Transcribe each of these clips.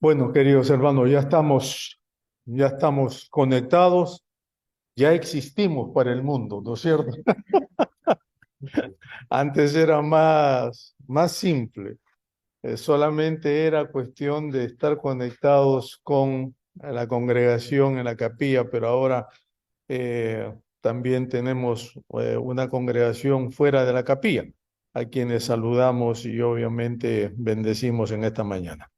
Bueno, queridos hermanos, ya estamos conectados, ya existimos para el mundo, ¿no es cierto? Antes era más simple, solamente era cuestión de estar conectados con la congregación en la capilla, pero ahora también tenemos una congregación fuera de la capilla, a quienes saludamos y obviamente bendecimos en esta mañana.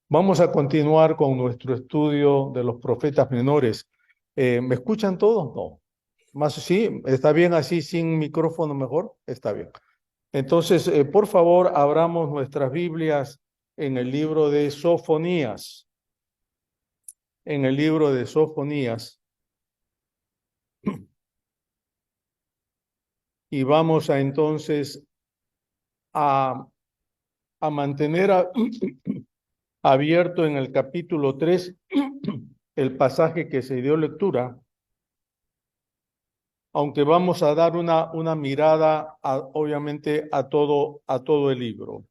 Vamos a continuar con nuestro estudio de los profetas menores. ¿Me escuchan todos? No. Más sí, está bien así sin micrófono mejor, está bien. Entonces, por favor, abramos nuestras Biblias en el libro de Sofonías, en el libro de Sofonías, y vamos a entonces a, a mantener abierto en el capítulo 3 el pasaje que se dio lectura, aunque vamos a dar una mirada, obviamente, a todo el libro.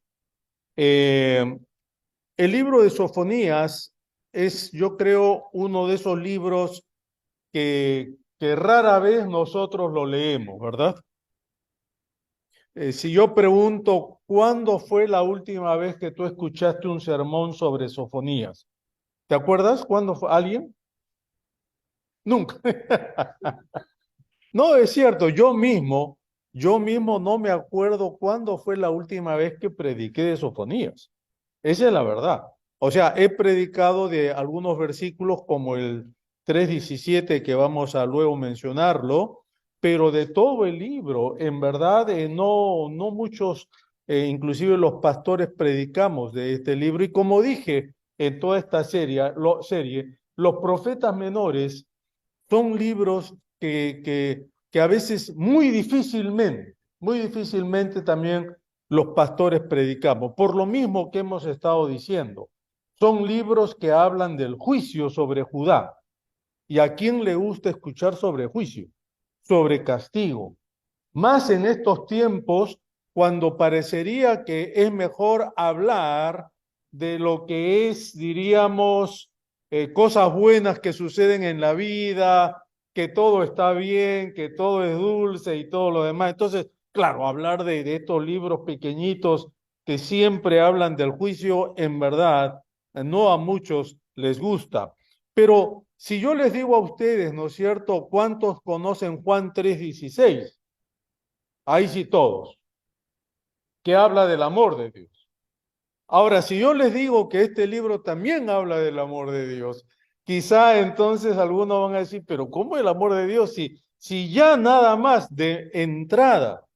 Eh, el libro de Sofonías es, yo creo, uno de esos libros que rara vez nosotros lo leemos, ¿verdad? Si yo pregunto, ¿cuándo fue la última vez que tú escuchaste un sermón sobre Sofonías? ¿Te acuerdas cuándo fue alguien? Nunca. No, es cierto, yo mismo no me acuerdo cuándo fue la última vez que prediqué de Sofonías. Esa es la verdad. O sea, he predicado de algunos versículos como el 3:17 que vamos a luego mencionarlo, pero de todo el libro, en verdad, no muchos, inclusive los pastores predicamos de este libro. Y como dije en toda esta serie, los profetas menores son libros que a veces muy difícilmente también los pastores predicamos, por lo mismo que hemos estado diciendo. Son libros que hablan del juicio sobre Judá. ¿Y a quién le gusta escuchar sobre juicio? Sobre castigo. Más en estos tiempos, cuando parecería que es mejor hablar de lo que es, diríamos, cosas buenas que suceden en la vida, que todo está bien, que todo es dulce y todo lo demás. Entonces, claro, hablar de estos libros pequeñitos que siempre hablan del juicio, en verdad, no a muchos les gusta. Pero si yo les digo a ustedes, ¿no es cierto?, ¿cuántos conocen Juan 3:16? Ahí sí todos, que habla del amor de Dios. Ahora, si yo les digo que este libro también habla del amor de Dios, quizá entonces algunos van a decir, pero ¿cómo el amor de Dios? Si ya nada más de entrada,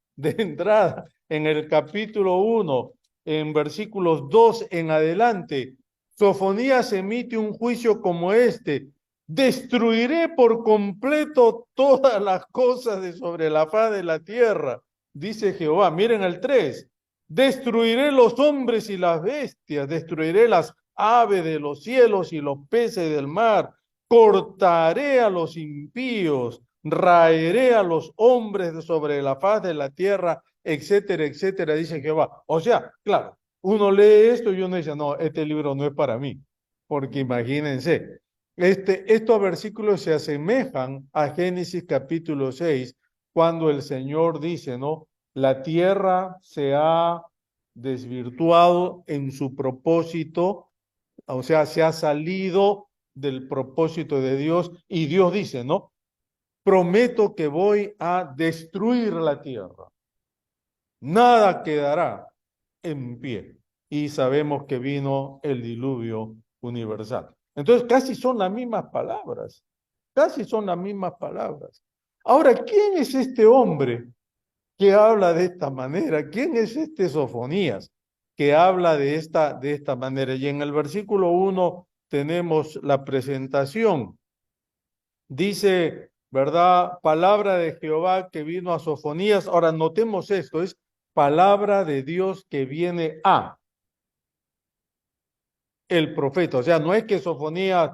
en el capítulo 1, en versículos 2 en adelante, Sofonías emite un juicio como este: destruiré por completo todas las cosas de sobre la faz de la tierra, dice Jehová. Miren el 3: destruiré los hombres y las bestias, destruiré las aves de los cielos y los peces del mar, cortaré a los impíos, raeré a los hombres de sobre la faz de la tierra, etcétera, etcétera, dice Jehová. O sea, claro, uno lee esto y uno dice, no, este libro no es para mí, porque imagínense, estos versículos se asemejan a Génesis capítulo 6, cuando el Señor dice, ¿no? La tierra se ha desvirtuado en su propósito, o sea, se ha salido del propósito de Dios y Dios dice, ¿no? Prometo que voy a destruir la tierra. Nada quedará en pie. Y sabemos que vino el diluvio universal. Entonces, casi son las mismas palabras. Casi son las mismas palabras. Ahora, ¿quién es este hombre que habla de esta manera? ¿Quién es este Sofonías que habla de esta manera? Y en el versículo 1 tenemos la presentación. Dice, ¿verdad? Palabra de Jehová que vino a Sofonías. Ahora notemos esto, es palabra de Dios que viene a el profeta. O sea, no es que Sofonías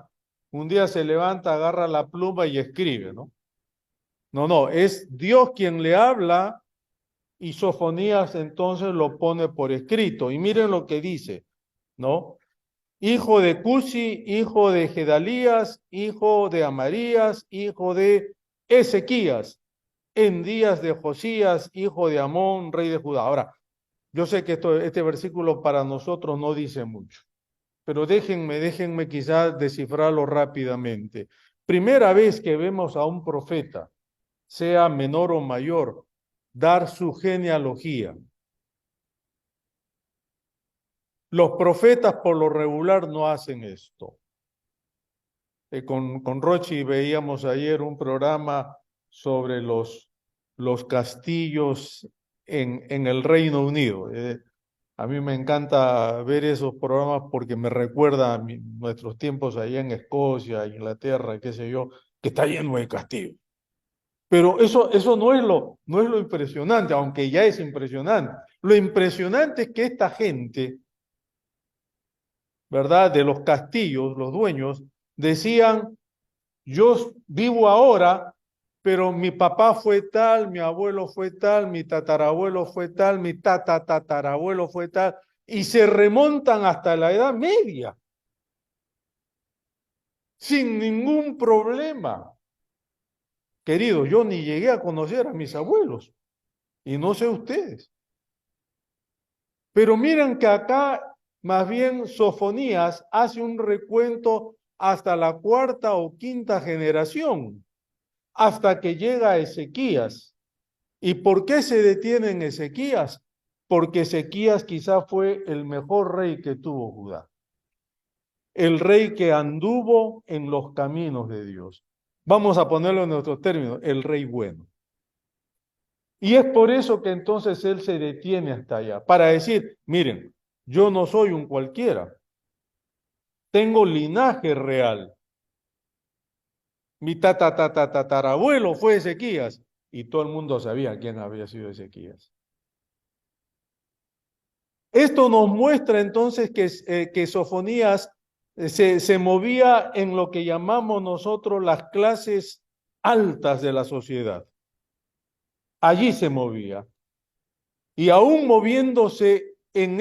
un día se levanta, agarra la pluma y escribe, ¿no? No, es Dios quien le habla y Sofonías entonces lo pone por escrito. Y miren lo que dice, ¿no? hijo de Cusi, hijo de Gedalías, hijo de Amarías, hijo de Ezequías, en días de Josías, hijo de Amón, rey de Judá. Ahora, yo sé que este versículo para nosotros no dice mucho, pero déjenme quizás descifrarlo rápidamente. Primera vez que vemos a un profeta, sea menor o mayor, dar su genealogía. Los profetas por lo regular no hacen esto. Con Rochi veíamos ayer un programa sobre los castillos en el Reino Unido. A mí me encanta ver esos programas porque me recuerda a nuestros tiempos allá en Escocia, Inglaterra, qué sé yo, que está lleno de castillos. Pero eso no es lo impresionante, aunque ya es impresionante. Lo impresionante es que esta gente, ¿verdad? De los castillos, los dueños, decían, yo vivo ahora, pero mi papá fue tal, mi abuelo fue tal, mi tatarabuelo fue tal, mi tatarabuelo fue tal, y se remontan hasta la Edad Media, sin ningún problema. Querido, yo ni llegué a conocer a mis abuelos, y no sé ustedes. Pero miren que acá, más bien, Sofonías hace un recuento hasta la cuarta o quinta generación, hasta que llega Ezequías. ¿Y por qué se detiene en Ezequías? Porque Ezequías quizá fue el mejor rey que tuvo Judá, el rey que anduvo en los caminos de Dios. Vamos a ponerlo en nuestros términos, el rey bueno. Y es por eso que entonces él se detiene hasta allá, para decir, miren, yo no soy un cualquiera, tengo linaje real. Mi tatarabuelo fue Ezequías y todo el mundo sabía quién había sido Ezequías. Esto nos muestra entonces que Sofonías se movía en lo que llamamos nosotros las clases altas de la sociedad. Allí se movía. Y aún moviéndose con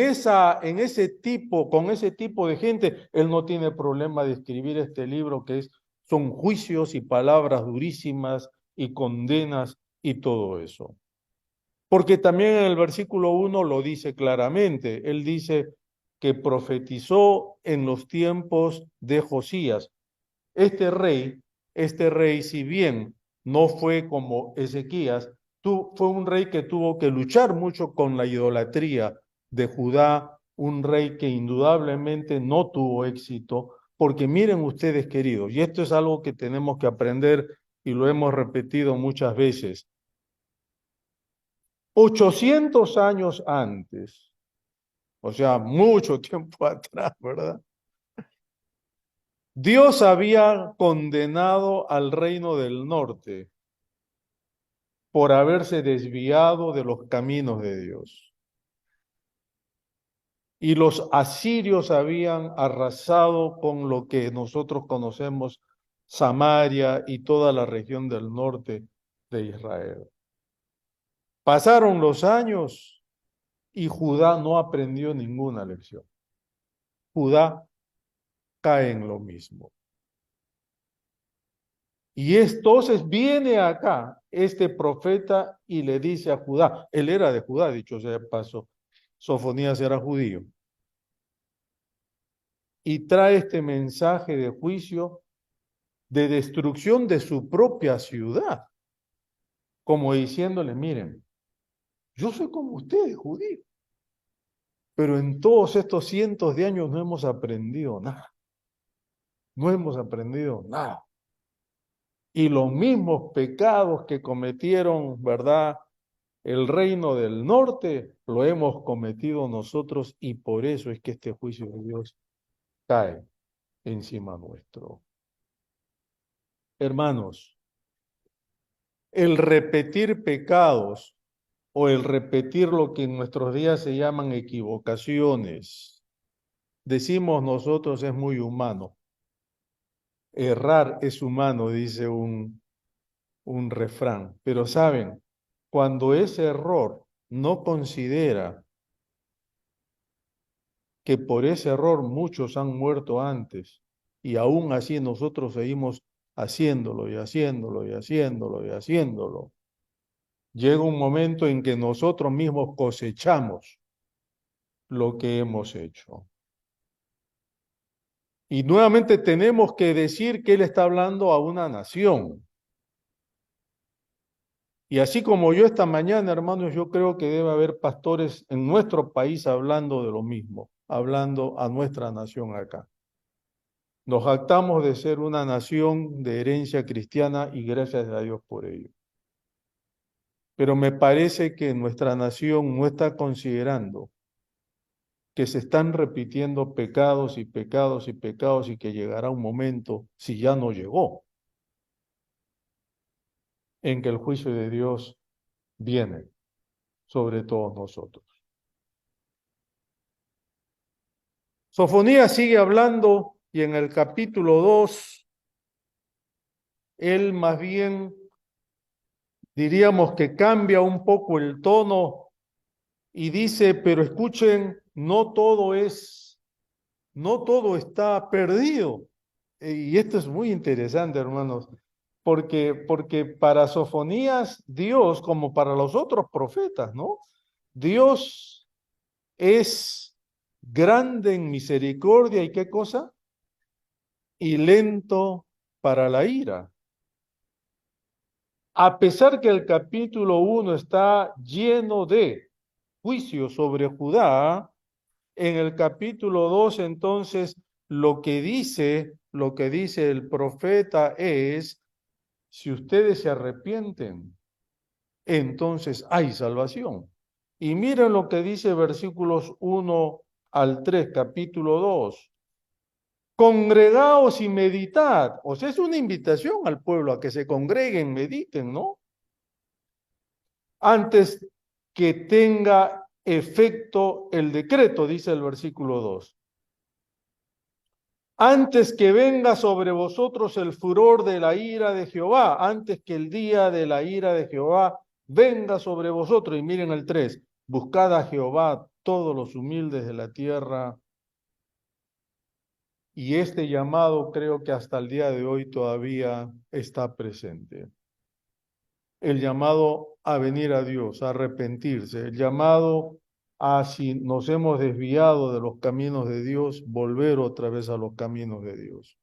ese tipo de gente, él no tiene problema de escribir este libro son juicios y palabras durísimas y condenas y todo eso. Porque también en el versículo 1 lo dice claramente. Él dice que profetizó en los tiempos de Josías. Este rey, este rey, si bien no fue como Ezequías, fue un rey que tuvo que luchar mucho con la idolatría de Judá, un rey que indudablemente no tuvo éxito, porque miren ustedes, queridos, y esto es algo que tenemos que aprender y lo hemos repetido muchas veces. 800 años antes, o sea, mucho tiempo atrás, ¿verdad? Dios había condenado al reino del norte por haberse desviado de los caminos de Dios. Y los asirios habían arrasado con lo que nosotros conocemos Samaria y toda la región del norte de Israel. Pasaron los años y Judá no aprendió ninguna lección. Judá cae en lo mismo. Y entonces viene acá este profeta y le dice a Judá, él era de Judá, dicho sea de paso, Sofonías era judío, y trae este mensaje de juicio, de destrucción de su propia ciudad, como diciéndole, miren, yo soy como ustedes, judíos, pero en todos estos cientos de años no hemos aprendido nada, no hemos aprendido nada. Y los mismos pecados que cometieron, ¿verdad? El reino del norte lo hemos cometido nosotros y por eso es que este juicio de Dios cae encima nuestro. Hermanos, el repetir pecados o el repetir lo que en nuestros días se llaman equivocaciones, decimos nosotros es muy humano. Errar es humano, dice un refrán. Pero saben, cuando ese error no considera que por ese error muchos han muerto antes y aún así nosotros seguimos haciéndolo y haciéndolo y haciéndolo y haciéndolo. Llega un momento en que nosotros mismos cosechamos lo que hemos hecho. Y nuevamente tenemos que decir que Él está hablando a una nación. Y así como yo esta mañana, hermanos, yo creo que debe haber pastores en nuestro país hablando de lo mismo, hablando a nuestra nación acá. Nos jactamos de ser una nación de herencia cristiana y gracias a Dios por ello. Pero me parece que nuestra nación no está considerando que se están repitiendo pecados y pecados y pecados y que llegará un momento, si ya no llegó, en que el juicio de Dios viene sobre todos nosotros. Sofonías sigue hablando y en el capítulo 2, él más bien diríamos que cambia un poco el tono y dice, pero escuchen, no todo está perdido. Y esto es muy interesante, hermanos, porque para Sofonías, Dios, como para los otros profetas, ¿no? Dios es grande en misericordia y ¿qué cosa? Y lento para la ira. A pesar que el capítulo 1 está lleno de juicio sobre Judá, en el capítulo 2 entonces lo que dice el profeta es, si ustedes se arrepienten, entonces hay salvación. Y miren lo que dice versículos 1 al 3, capítulo 2. Congregaos y meditad. O sea, es una invitación al pueblo a que se congreguen, mediten, ¿no? Antes que tenga efecto el decreto, dice el versículo 2. Antes que venga sobre vosotros el furor de la ira de Jehová, antes que el día de la ira de Jehová venga sobre vosotros. Y miren el 3, buscad a Jehová todos los humildes de la tierra. Y este llamado creo que hasta el día de hoy todavía está presente. El llamado a venir a Dios, a arrepentirse, el llamado a, si nos hemos desviado de los caminos de Dios, volver otra vez a los caminos de Dios.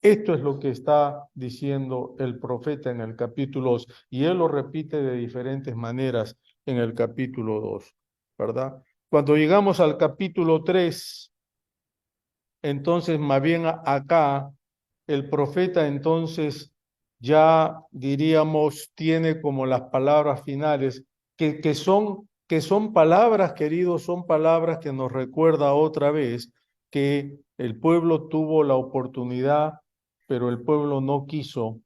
Esto es lo que está diciendo el profeta en el capítulo 2 y él lo repite de diferentes maneras en el capítulo 2, ¿verdad? Cuando llegamos al capítulo 3, entonces más bien acá el profeta entonces ya diríamos tiene como las palabras finales que son palabras, queridos, son palabras que nos recuerda otra vez que el pueblo tuvo la oportunidad, pero el pueblo no quiso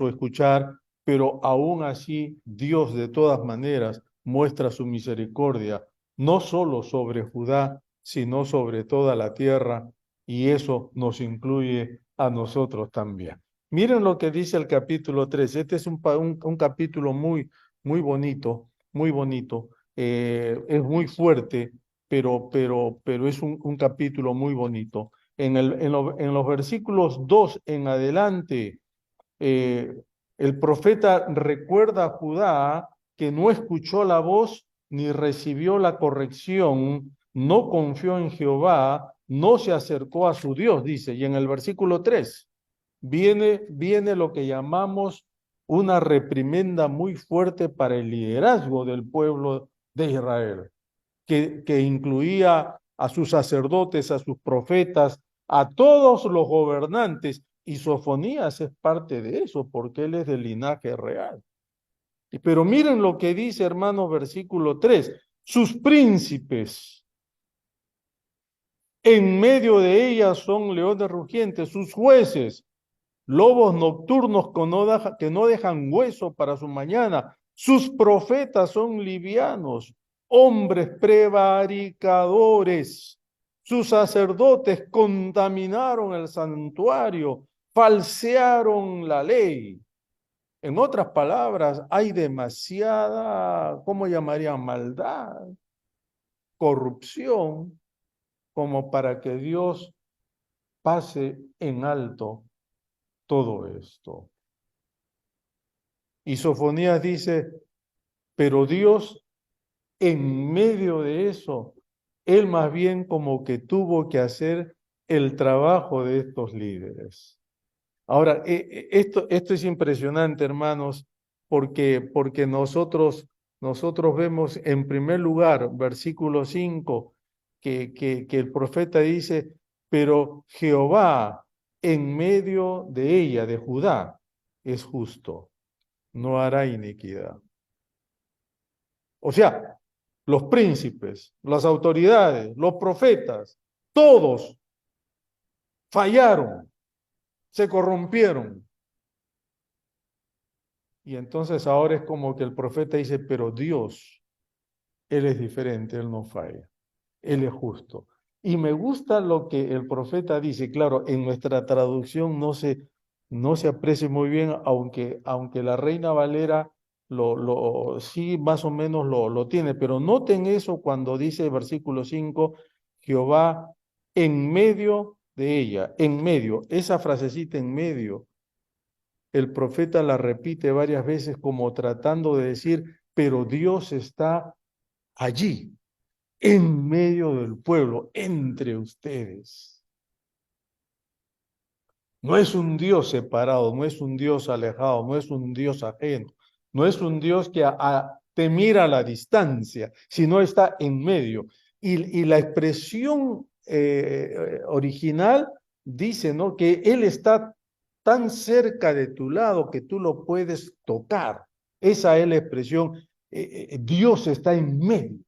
escuchar, pero aún así Dios de todas maneras muestra su misericordia, no solo sobre Judá, sino sobre toda la tierra, y eso nos incluye a nosotros también. Miren lo que dice el capítulo 3. Este es un capítulo muy bonito, muy bonito. Es muy fuerte, pero es un capítulo muy bonito. En los versículos 2 en adelante, eh, el profeta recuerda a Judá que no escuchó la voz ni recibió la corrección, no confió en Jehová, no se acercó a su Dios, dice. Y en el versículo 3 viene lo que llamamos una reprimenda muy fuerte para el liderazgo del pueblo de Israel, que incluía a sus sacerdotes, a sus profetas, a todos los gobernantes, y Sofonías es parte de eso, porque él es del linaje real. Pero miren lo que dice, hermanos, versículo 3, sus príncipes, en medio de ellas son leones rugientes, sus jueces, lobos nocturnos que no dejan hueso para su mañana. Sus profetas son livianos, hombres prevaricadores. Sus sacerdotes contaminaron el santuario, falsearon la ley. En otras palabras, hay demasiada, ¿cómo llamarían? Maldad, corrupción, como para que Dios pase en alto todo esto. Y Sofonías dice, pero Dios en medio de eso, él más bien como que tuvo que hacer el trabajo de estos líderes. Ahora, esto es impresionante, hermanos, porque nosotros vemos en primer lugar, versículo 5, que el profeta dice, pero Jehová en medio de ella, de Judá, es justo, no hará iniquidad. O sea, los príncipes, las autoridades, los profetas, todos fallaron, se corrompieron. Y entonces ahora es como que el profeta dice, pero Dios, Él es diferente, Él no falla, Él es justo. Y me gusta lo que el profeta dice, claro, en nuestra traducción no se aprecia muy bien, aunque la Reina Valera sí más o menos lo tiene, pero noten eso cuando dice versículo 5, Jehová en medio de ella, en medio, esa frasecita en medio el profeta la repite varias veces como tratando de decir, pero Dios está allí, en medio del pueblo, entre ustedes. No es un Dios separado, no es un Dios alejado, no es un Dios ajeno, no es un Dios que te mira a la distancia, sino está en medio. Y la expresión original dice, ¿no?, que Él está tan cerca de tu lado que tú lo puedes tocar. Esa es la expresión. Dios está en medio,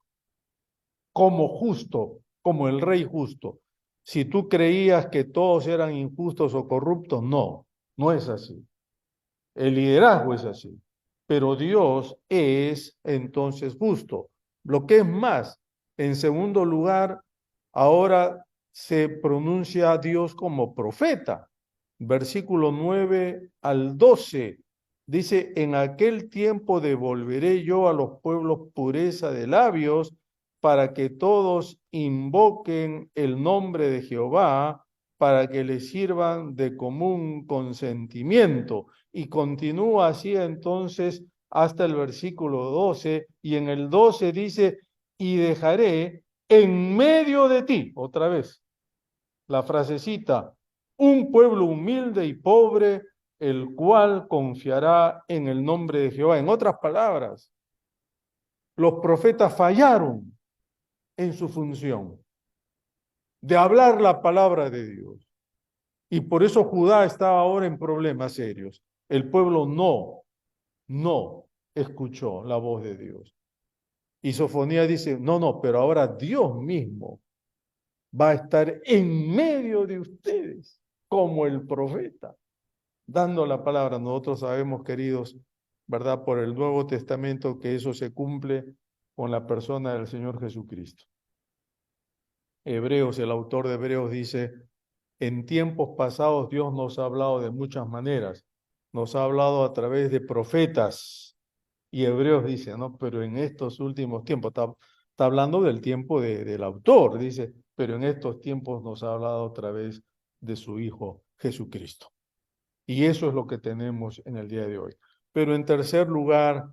como justo, como el rey justo. Si tú creías que todos eran injustos o corruptos, no, no es así. El liderazgo es así. Pero Dios es entonces justo. Lo que es más, en segundo lugar, ahora se pronuncia a Dios como profeta. Versículo 9 al 12 dice, en aquel tiempo devolveré yo a los pueblos pureza de labios para que todos invoquen el nombre de Jehová, para que les sirvan de común consentimiento. Y continúa así entonces hasta el versículo 12, y en el 12 dice, y dejaré en medio de ti, otra vez, la frasecita, un pueblo humilde y pobre, el cual confiará en el nombre de Jehová. En otras palabras, los profetas fallaron en su función de hablar la palabra de Dios. Y por eso Judá estaba ahora en problemas serios. El pueblo no escuchó la voz de Dios. Y Sofonía dice, no, pero ahora Dios mismo va a estar en medio de ustedes, como el profeta, dando la palabra. Nosotros sabemos, queridos, ¿verdad?, por el Nuevo Testamento, que eso se cumple con la persona del Señor Jesucristo. Hebreos, el autor de Hebreos dice, en tiempos pasados Dios nos ha hablado de muchas maneras, nos ha hablado a través de profetas, y Hebreos dice, no, pero en estos últimos tiempos, está hablando del tiempo del autor, dice, pero en estos tiempos nos ha hablado a través de su Hijo Jesucristo. Y eso es lo que tenemos en el día de hoy. Pero en tercer lugar,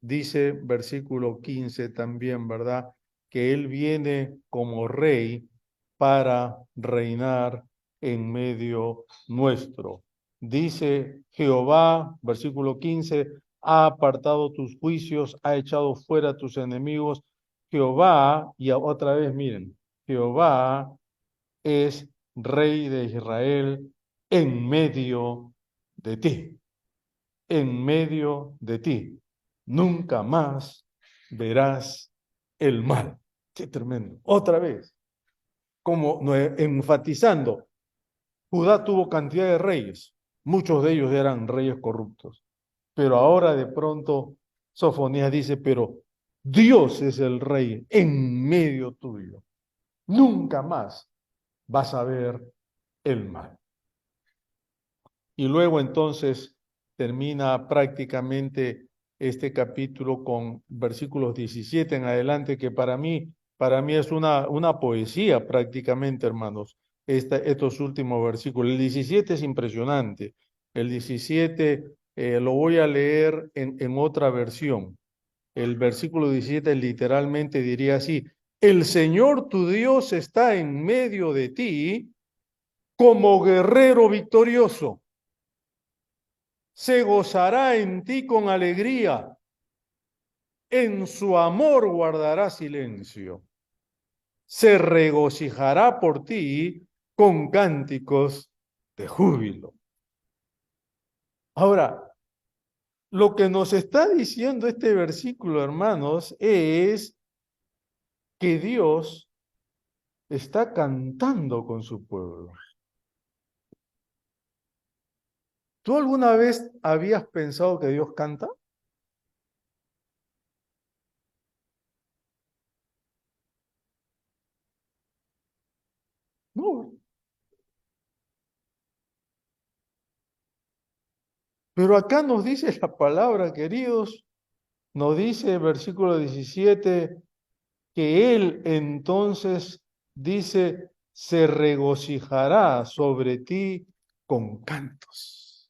dice versículo 15 también, ¿verdad?, que Él viene como rey para reinar en medio nuestro. Dice Jehová, versículo 15, ha apartado tus juicios, ha echado fuera tus enemigos. Jehová, y otra vez miren, Jehová es rey de Israel en medio de ti, en medio de ti. Nunca más verás el mal. Qué tremendo. Otra vez, como enfatizando, Judá tuvo cantidad de reyes, muchos de ellos eran reyes corruptos, pero ahora de pronto Sofonías dice, pero Dios es el rey en medio tuyo. Nunca más vas a ver el mal. Y luego entonces termina prácticamente este capítulo con versículos 17 en adelante, que para mí Para mí es una poesía prácticamente, hermanos, estos últimos versículos. El 17 es impresionante. El 17 lo voy a leer en otra versión. El versículo 17 literalmente diría así: el Señor tu Dios está en medio de ti como guerrero victorioso. Se gozará en ti con alegría. En su amor guardará silencio. Se regocijará por ti con cánticos de júbilo. Ahora, lo que nos está diciendo este versículo, hermanos, es que Dios está cantando con su pueblo. ¿Tú alguna vez habías pensado que Dios canta? No. Pero acá nos dice la palabra, queridos, nos dice versículo 17, que Él entonces dice, se regocijará sobre ti con cantos.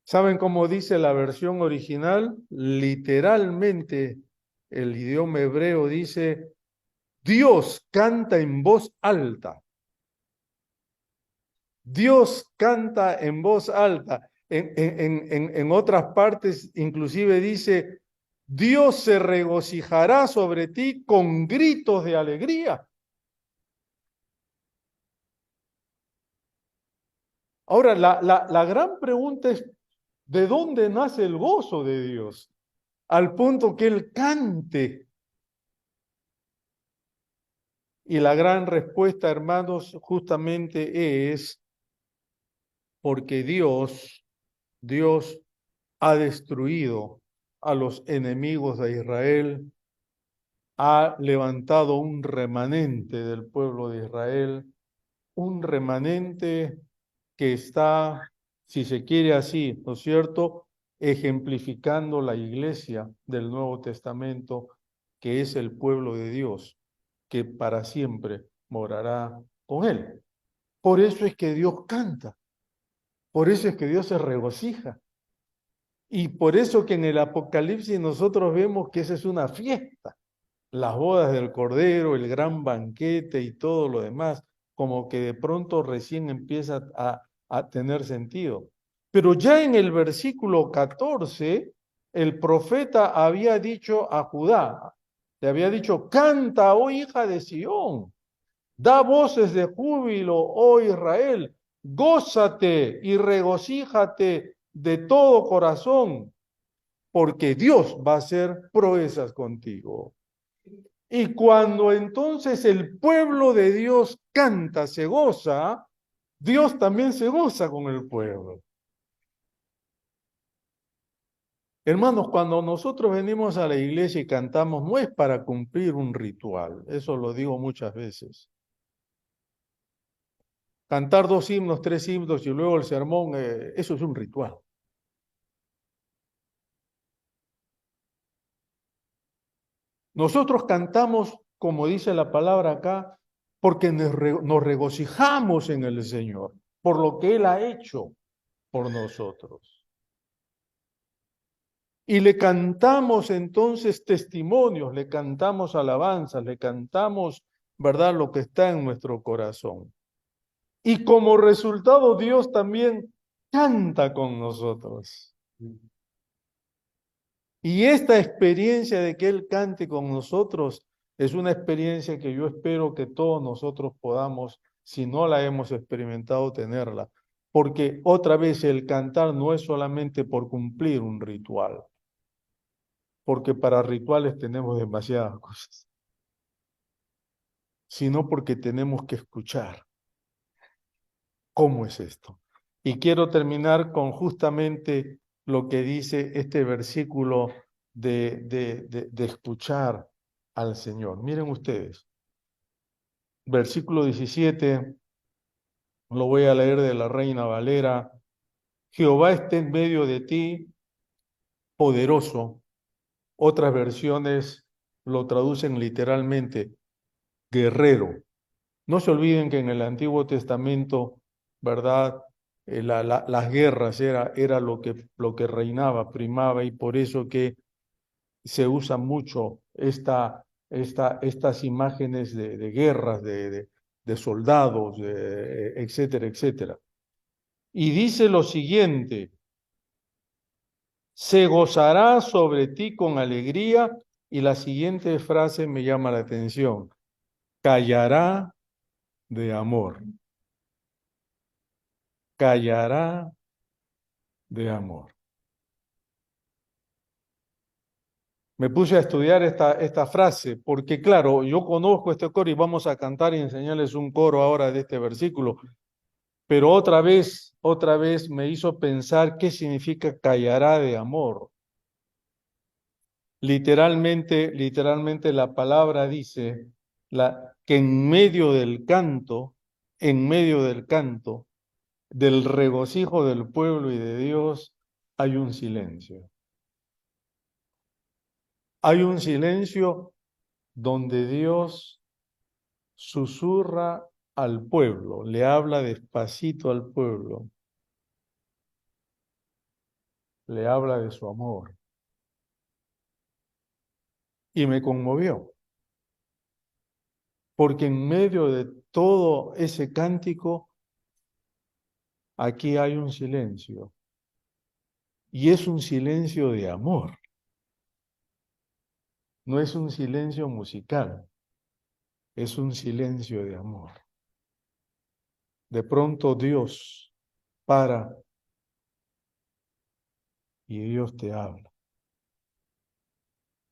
¿Saben cómo dice la versión original? Literalmente, el idioma hebreo dice, Dios canta en voz alta. Dios canta en voz alta. En otras partes inclusive dice, Dios se regocijará sobre ti con gritos de alegría. Ahora, la gran pregunta es, ¿de dónde nace el gozo de Dios? Al punto que Él cante. Y la gran respuesta, hermanos, justamente es porque Dios ha destruido a los enemigos de Israel, ha levantado un remanente del pueblo de Israel, un remanente que está, si se quiere así, ¿no es cierto?, ejemplificando la iglesia del Nuevo Testamento, que es el pueblo de Dios, que para siempre morará con él. Por eso es que Dios canta, por eso es que Dios se regocija, y por eso que en el Apocalipsis nosotros vemos que esa es una fiesta, las bodas del Cordero, el gran banquete y todo lo demás, como que de pronto recién empieza a tener sentido. Pero ya en el versículo 14, el profeta había dicho a Judá, le había dicho, canta, oh hija de Sión, da voces de júbilo, oh Israel, gózate y regocíjate de todo corazón, porque Dios va a hacer proezas contigo. Y cuando entonces el pueblo de Dios canta, se goza, Dios también se goza con el pueblo. Hermanos, cuando nosotros venimos a la iglesia y cantamos, no es para cumplir un ritual, eso lo digo muchas veces. Cantar 2 himnos, 3 himnos y luego el sermón, eso es un ritual. Nosotros cantamos, como dice la palabra acá, porque nos regocijamos en el Señor, por lo que Él ha hecho por nosotros. Y le cantamos entonces testimonios, le cantamos alabanzas, le cantamos, ¿verdad?, lo que está en nuestro corazón. Y como resultado, Dios también canta con nosotros. Y esta experiencia de que Él cante con nosotros es una experiencia que yo espero que todos nosotros podamos, si no la hemos experimentado, tenerla. Porque otra vez el cantar no es solamente por cumplir un ritual, porque para rituales tenemos demasiadas cosas, sino porque tenemos que escuchar cómo es esto. Y quiero terminar con justamente lo que dice este versículo de escuchar al Señor. Miren ustedes, versículo 17, lo voy a leer de la Reina Valera. Jehová esté en medio de ti, poderoso. Otras versiones lo traducen literalmente guerrero. No se olviden que en el Antiguo Testamento, ¿verdad? Las guerras era lo que reinaba, primaba, y por eso que se usa mucho estas imágenes de guerras, de soldados, etcétera, etcétera. Y dice lo siguiente: se gozará sobre ti con alegría, y la siguiente frase me llama la atención: callará de amor, callará de amor. Me puse a estudiar esta frase porque, claro, yo conozco este coro y vamos a cantar y enseñarles un coro ahora de este versículo, pero otra vez me hizo pensar qué significa callará de amor. Literalmente la palabra dice que en medio del canto, del regocijo del pueblo y de Dios, hay un silencio. Hay un silencio donde Dios susurra al pueblo, le habla despacito al pueblo, le habla de su amor. Y me conmovió, porque en medio de todo ese cántico, aquí hay un silencio, y es un silencio de amor, no es un silencio musical, es un silencio de amor. De pronto Dios para y Dios te habla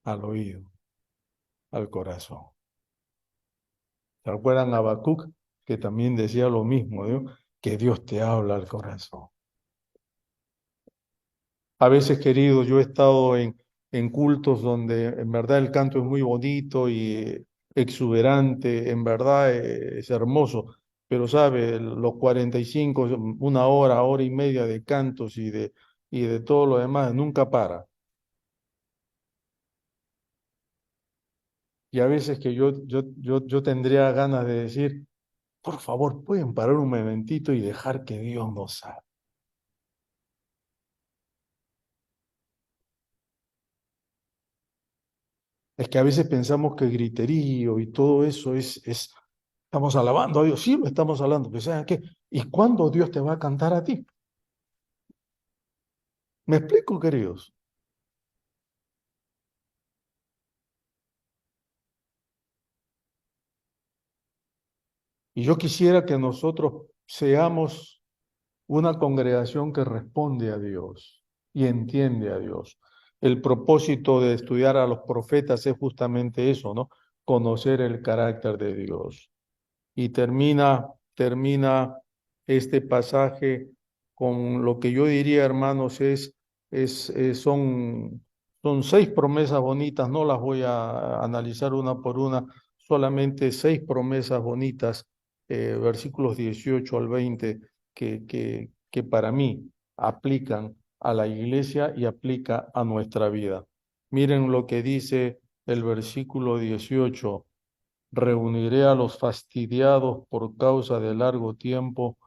al oído, al corazón. ¿Se acuerdan a Habacuc, que también decía lo mismo, Dios? Que Dios te habla al corazón? A veces, querido, yo he estado en cultos donde en verdad el canto es muy bonito y exuberante, en verdad es hermoso, pero sabe, los 45, una hora, hora y media de cantos y de todo lo demás, nunca para. Y a veces que yo tendría ganas de decir, por favor, pueden parar un momentito y dejar que Dios nos hable. Es que a veces pensamos que el griterío y todo eso estamos alabando a Dios. Sí, lo estamos hablando, pero ¿saben qué? ¿Y cuándo Dios te va a cantar a ti? ¿Me explico, queridos? Y yo quisiera que nosotros seamos una congregación que responde a Dios y entiende a Dios. El propósito de estudiar a los profetas es justamente eso, ¿no? Conocer el carácter de Dios. Y termina este pasaje con lo que yo diría, hermanos, son 6 promesas bonitas, no las voy a analizar una por una, solamente 6 promesas bonitas, versículos 18 al 20, que para mí aplican a la iglesia y aplica a nuestra vida. Miren lo que dice el versículo 18: reuniré a los fastidiados por causa de largo tiempo,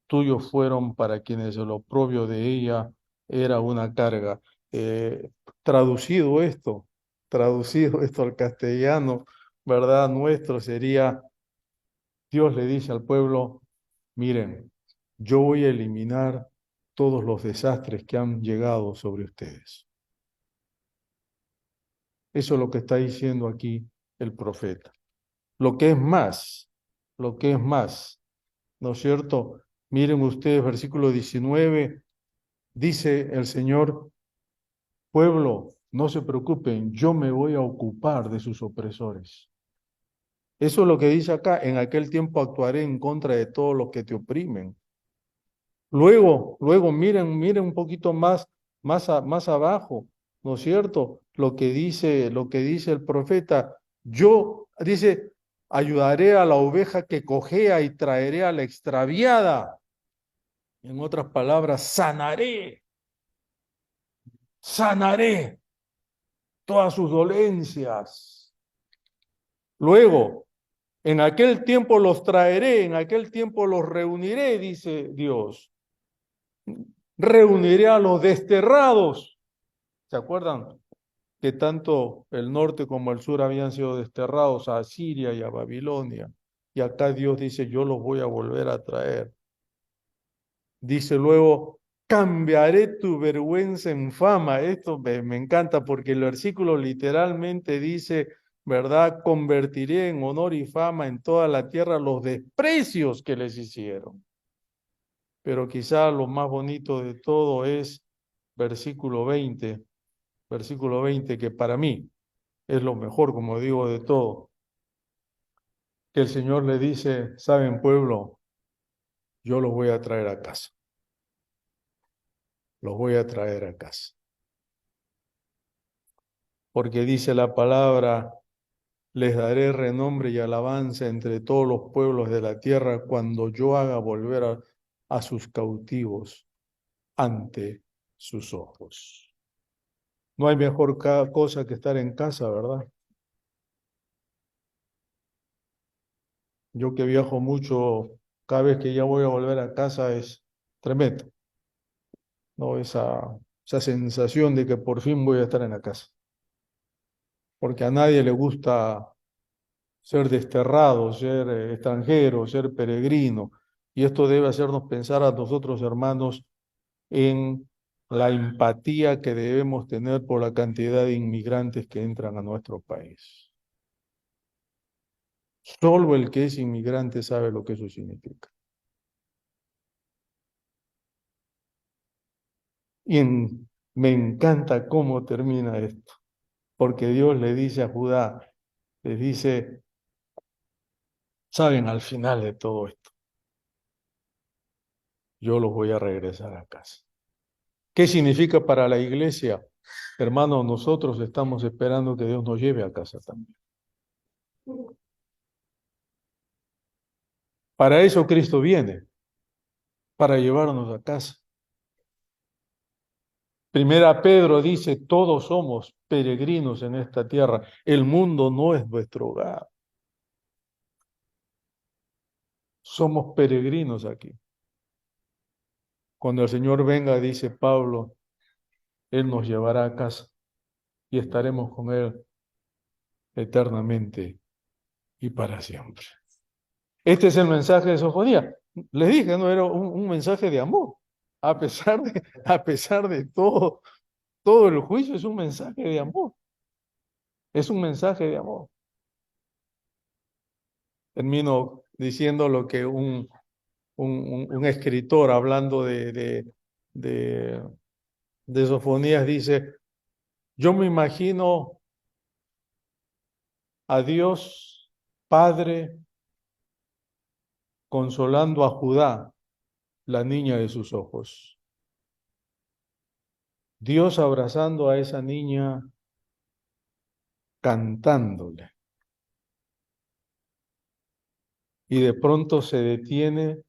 tuyos fueron para quienes el oprobio de ella era una carga. Eh, traducido esto, traducido esto al castellano, ¿verdad? Nuestro sería: Dios le dice al pueblo, miren, yo voy a eliminar todos los desastres que han llegado sobre ustedes. Eso es lo que está diciendo aquí el profeta. Lo que es más, lo que es más, ¿no es cierto? Miren ustedes, versículo 19, dice el Señor: pueblo, no se preocupen, yo me voy a ocupar de sus opresores. Eso es lo que dice acá: en aquel tiempo actuaré en contra de todos los que te oprimen. Luego, miren un poquito más abajo, ¿no es cierto? Lo que dice el profeta: dice, ayudaré a la oveja que cojea y traeré a la extraviada. En otras palabras, sanaré. todas sus dolencias. Luego, en aquel tiempo los traeré, en aquel tiempo los reuniré, dice Dios. Reuniré a los desterrados. ¿Se acuerdan que tanto el norte como el sur habían sido desterrados a Asiria y a Babilonia? Y acá Dios dice, yo los voy a volver a traer. Dice luego, cambiaré tu vergüenza en fama. Esto me encanta porque el versículo literalmente dice, ¿verdad? Convertiré en honor y fama en toda la tierra los desprecios que les hicieron. Pero quizá lo más bonito de todo es versículo 20, que para mí es lo mejor, como digo, de todo. Que el Señor le dice, saben pueblo, yo los voy a traer a casa. Los voy a traer a casa. Porque dice la palabra, les daré renombre y alabanza entre todos los pueblos de la tierra cuando yo haga volver a sus cautivos ante sus ojos. No hay mejor cosa que estar en casa, ¿verdad? Yo que viajo mucho, cada vez que ya voy a volver a casa es tremendo, ¿no? Esa sensación de que por fin voy a estar en la casa. Porque a nadie le gusta ser desterrado, ser extranjero, ser peregrino. Y esto debe hacernos pensar a nosotros, hermanos, en la empatía que debemos tener por la cantidad de inmigrantes que entran a nuestro país. Solo el que es inmigrante sabe lo que eso significa. Y me encanta cómo termina esto, porque Dios le dice a Judá, les dice, saben, al final de todo esto, yo los voy a regresar a casa. ¿Qué significa para la iglesia? Hermanos, nosotros estamos esperando que Dios nos lleve a casa también. Para eso Cristo viene, para llevarnos a casa. Primera Pedro dice, todos somos peregrinos en esta tierra. El mundo no es nuestro hogar. Somos peregrinos aquí. Cuando el Señor venga, dice Pablo, Él nos llevará a casa y estaremos con Él eternamente y para siempre. Este es el mensaje de Sofonía. Les dije, no era un mensaje de amor. A pesar de todo, todo el juicio es un mensaje de amor. Es un mensaje de amor. Termino diciendo lo que un escritor hablando de Sofonías dice, yo me imagino a Dios Padre consolando a Judá, la niña de sus ojos. Dios abrazando a esa niña, cantándole. Y de pronto se detiene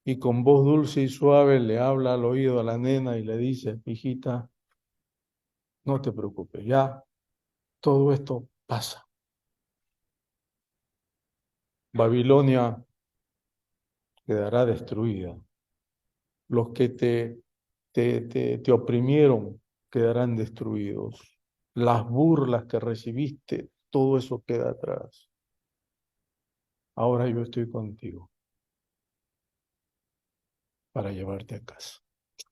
y con voz dulce y suave le habla al oído a la nena y le dice, hijita, no te preocupes, ya todo esto pasa. Babilonia quedará destruida. Los que te oprimieron quedarán destruidos. Las burlas que recibiste, todo eso queda atrás. Ahora yo estoy contigo para llevarte a casa.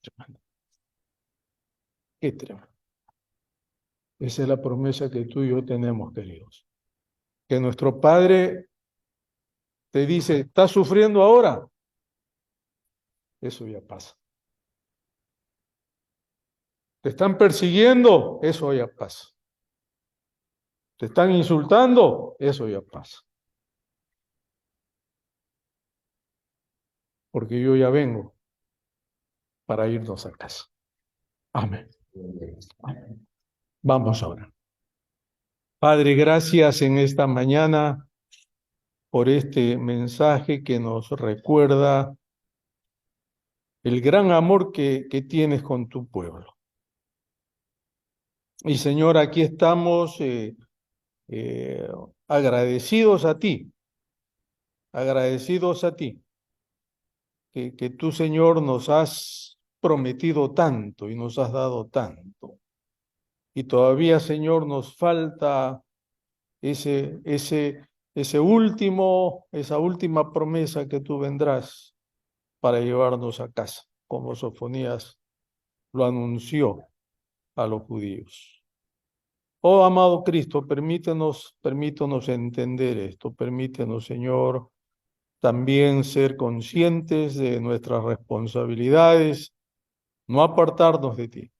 Tremendo. Qué tremendo. Esa es la promesa que tú y yo tenemos, queridos. Que nuestro Padre te dice, ¿estás sufriendo ahora? Eso ya pasa. ¿Te están persiguiendo? Eso ya pasa. ¿Te están insultando? Eso ya pasa. Porque yo ya vengo para irnos a casa. Amén. Amén. Vamos ahora. Padre, gracias en esta mañana por este mensaje que nos recuerda el gran amor que tienes con tu pueblo. Y Señor, aquí estamos eh, agradecidos a ti, agradecidos a ti, que tú, Señor, nos has prometido tanto y nos has dado tanto. Y todavía, Señor, nos falta esa última promesa que tú vendrás para llevarnos a casa, como Sofonías lo anunció a los judíos. Oh, amado Cristo, permítanos entender esto, permítenos, Señor, también ser conscientes de nuestras responsabilidades, no apartarnos de ti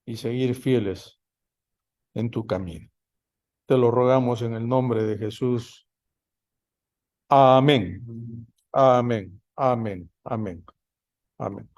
y seguir fieles en tu camino. Te lo rogamos en el nombre de Jesús. Amén. Amén. Amén. Amén. Amén.